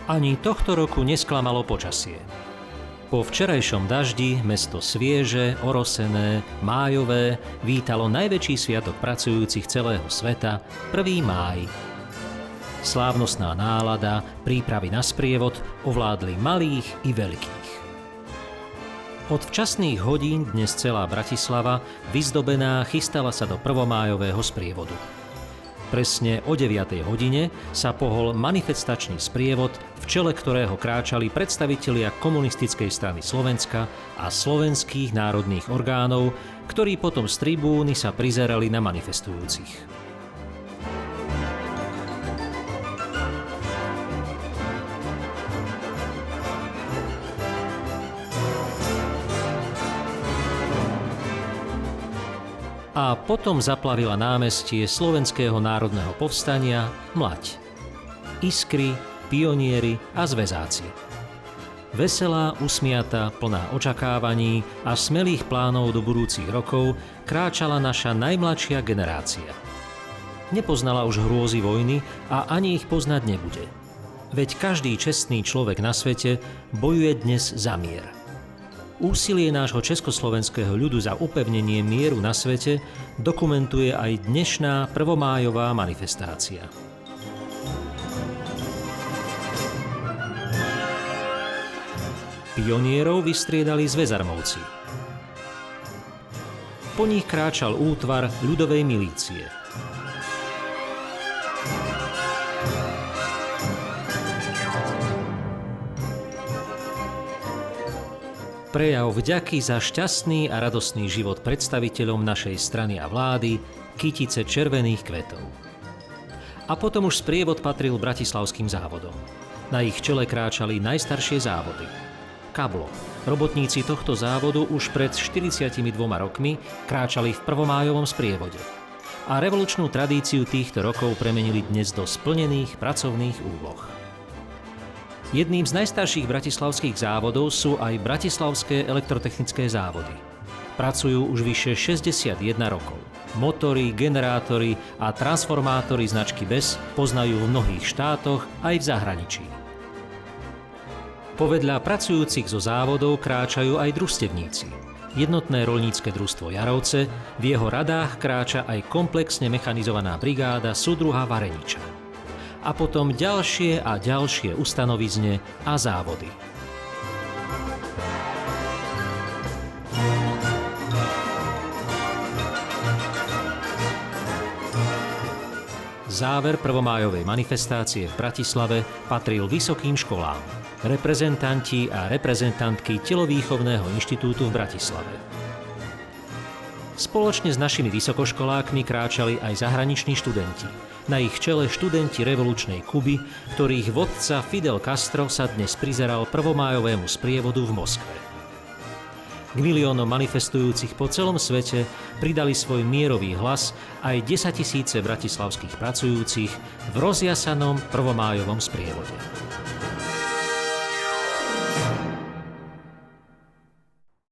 Ani tohto roku nesklamalo počasie. Po včerajšom daždi mesto svieže, orosené, májové vítalo najväčší sviatok pracujúcich celého sveta, 1. máj. Slávnostná nálada, prípravy na sprievod ovládli malých i veľkých. Od včasných hodín dnes celá Bratislava, vyzdobená, chystala sa do prvomájového sprievodu. Presne o 9. hodine sa pohol manifestačný sprievod, v čele ktorého kráčali predstavitelia Komunistickej strany Slovenska a slovenských národných orgánov, ktorí potom z tribúny sa prizerali na manifestujúcich. A potom zaplavila námestie Slovenského národného povstania mlať. Iskry, pionieri a zväzáci. Veselá, usmiata, plná očakávaní a smelých plánov do budúcich rokov kráčala naša najmladšia generácia. Nepoznala už hrôzy vojny a ani ich poznať nebude. Veď každý čestný človek na svete bojuje dnes za mier. Úsilie nášho československého ľudu za upevnenie mieru na svete dokumentuje aj dnešná prvomájová manifestácia. Pionierov vystriedali zväzarmovci. Po nich kráčal útvar ľudovej milície. Prejav vďaky za šťastný a radostný život predstaviteľom našej strany a vlády, kytice červených kvetov. A potom už sprievod patril bratislavským závodom. Na ich čele kráčali najstaršie závody. Kablo. Robotníci tohto závodu už pred 42 rokmi kráčali v prvomájovom sprievode. A revolučnú tradíciu týchto rokov premenili dnes do splnených pracovných úloh. Jedným z najstarších bratislavských závodov sú aj bratislavské elektrotechnické závody. Pracujú už vyše 61 rokov. Motory, generátory a transformátory značky BES poznajú v mnohých štátoch aj v zahraničí. Povedľa pracujúcich zo závodov kráčajú aj družstevníci. Jednotné roľnícke družstvo Jarovce, v jeho radách kráča aj komplexne mechanizovaná brigáda súdruha Vareniča. A potom ďalšie a ďalšie ustanovizne a závody. Záver prvomájovej manifestácie v Bratislave patril vysokým školám, reprezentanti a reprezentantky Telovýchovného inštitútu v Bratislave. Spoločne s našimi vysokoškolákmi kráčali aj zahraniční študenti. Na ich čele študenti revolučnej Kuby, ktorých vodca Fidel Castro sa dnes prizeral prvomájovému sprievodu v Moskve. K miliónom manifestujúcich po celom svete pridali svoj mierový hlas aj 10 000 bratislavských pracujúcich v rozjasanom prvomájovom sprievode.